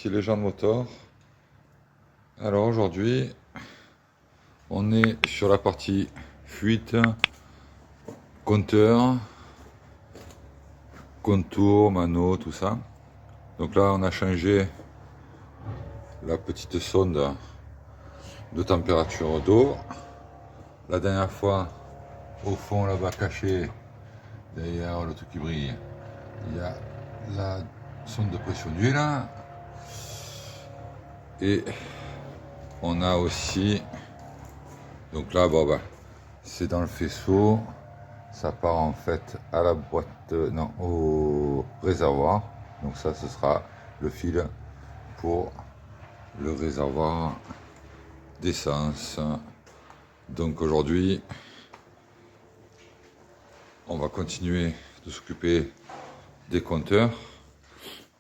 ici Légende Motor. Alors aujourd'hui, on est sur la partie fuite, compteur, contour, mano, tout ça. Donc là, on a changé la petite sonde de température d'eau. La dernière fois, au fond là-bas caché, derrière le truc qui brille, il y a la sonde de pression d'huile. Et on a aussi, donc là, bon, bah, c'est dans le faisceau, ça part en fait à la boîte, non, au réservoir. Donc ça, ce sera le fil pour le réservoir d'essence. Donc aujourd'hui, on va continuer de s'occuper des compteurs.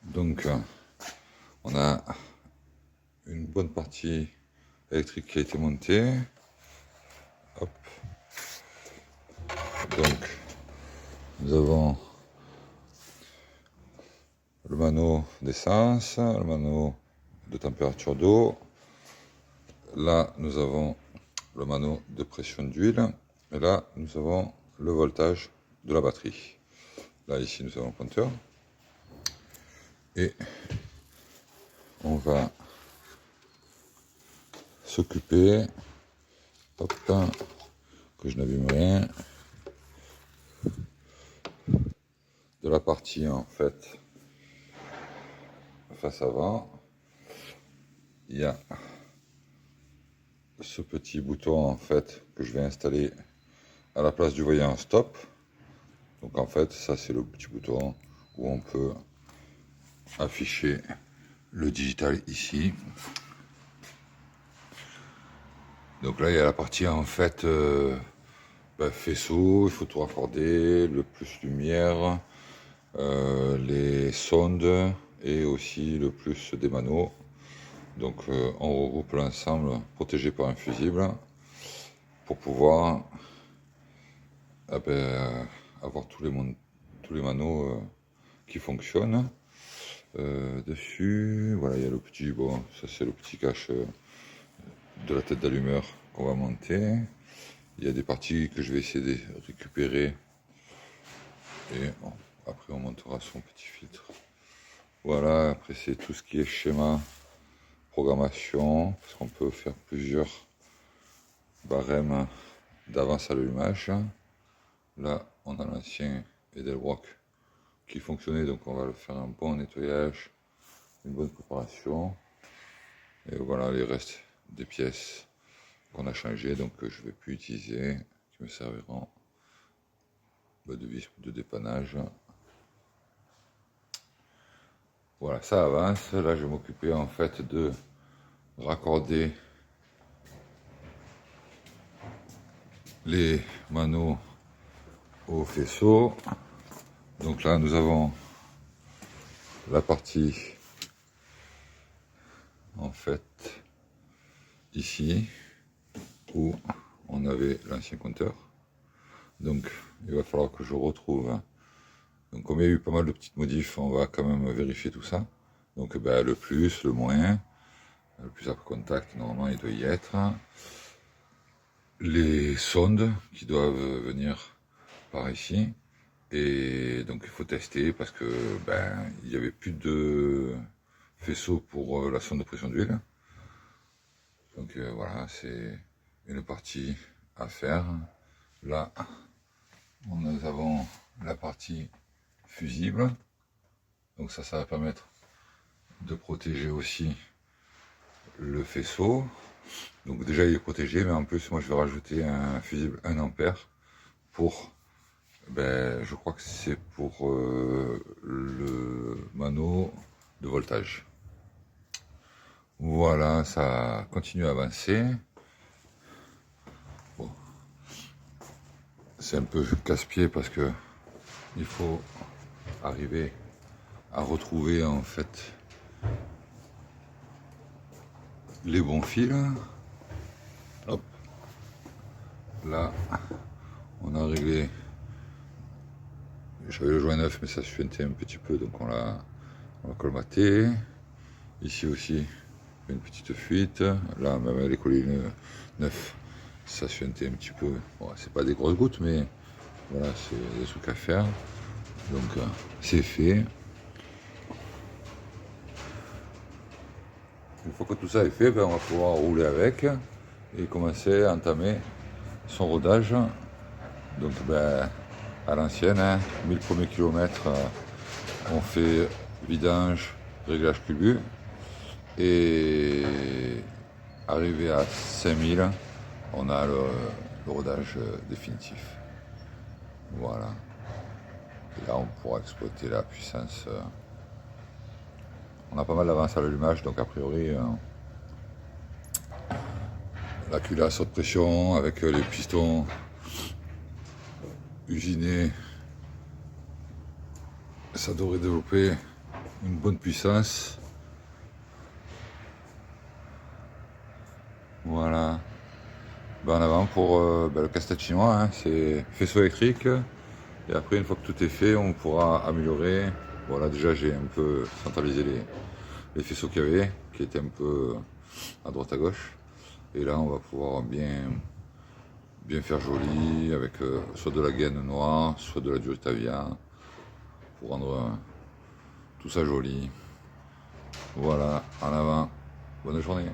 Donc on a une bonne partie électrique qui a été montée. Hop. Donc nous avons le mano d'essence, le mano de température d'eau. Là, nous avons le mano de pression d'huile. Et là, nous avons le voltage de la batterie. Là, ici, nous avons le compteur. Et on va s'occuper, hop, que je n'abîme rien, de la partie, en fait, face avant. Il y a ce petit bouton, en fait, que je vais installer à la place du voyant stop. Donc en fait, ça c'est le petit bouton où on peut afficher le digital ici. Donc là, il y a la partie en fait faisceau, il faut tout raccorder, le plus lumière, les sondes et aussi le plus des manos. Donc on regroupe l'ensemble protégé par un fusible pour pouvoir avoir tous les manos qui fonctionnent. Dessus, voilà, il y a le petit, bon, ça c'est le petit cache de la tête d'allumeur qu'on va monter. Il y a des parties que je vais essayer de récupérer et bon, après on montera son petit filtre. Voilà, après c'est tout ce qui est schéma, programmation, parce qu'on peut faire plusieurs barèmes d'avance à l'allumage. Là, on a l'ancien Edelbrock qui fonctionnait, donc on va le faire un bon nettoyage, une bonne préparation. Et voilà les restes des pièces qu'on a changées, donc que je ne vais plus utiliser, qui me serviront de vis de dépannage. Voilà, ça avance. Là, je vais m'occuper en fait de raccorder les manos au faisceau. Donc là, nous avons la partie en fait ici où on avait l'ancien compteur. Donc il va falloir que je retrouve. Donc comme il y a eu pas mal de petites modifs, on va quand même vérifier tout ça. Donc le plus, le moins, le plus après contact, normalement il doit y être. Les sondes qui doivent venir par ici. Et donc il faut tester parce que il n'y avait plus de faisceau pour la sonde de pression d'huile. Donc voilà, c'est une partie à faire. Là, nous avons la partie fusible. Donc ça va permettre de protéger aussi le faisceau. Donc déjà il est protégé, mais en plus moi je vais rajouter un fusible 1 ampère pour, je crois que c'est pour le mano de voltage. Voilà, ça continue à avancer. Bon. C'est un peu casse-pied parce que il faut arriver à retrouver en fait les bons fils. Hop. Là, on a réglé. J'avais le joint neuf, mais ça suintait un petit peu, donc on l'a colmaté. Ici aussi, une petite fuite. Là, même avec les collines neufs, ça suintait un petit peu. Bon, c'est pas des grosses gouttes, mais voilà, c'est des trucs à faire. Donc, c'est fait. Une fois que tout ça est fait, ben, on va pouvoir rouler avec et commencer à entamer son rodage. Donc, ben, à l'ancienne, hein, 1000 premiers kilomètres, on fait vidange, réglage culbu. Et arrivé à 5000, on a le rodage définitif. Voilà. Et là, on pourra exploiter la puissance. On a pas mal d'avance à l'allumage, donc a priori, la culasse haute pression avec les pistons usinés, ça devrait développer une bonne puissance. Voilà. Ben, en avant pour le casse-tête chinois, hein, c'est faisceau électrique. Et après, une fois que tout est fait, on pourra améliorer. Voilà, déjà j'ai un peu centralisé les faisceaux qu'il y avait, qui étaient un peu à droite à gauche. Et là, on va pouvoir bien faire joli avec soit de la gaine noire, soit de la Duritavia, pour rendre tout ça joli. Voilà, en avant. Bonne journée.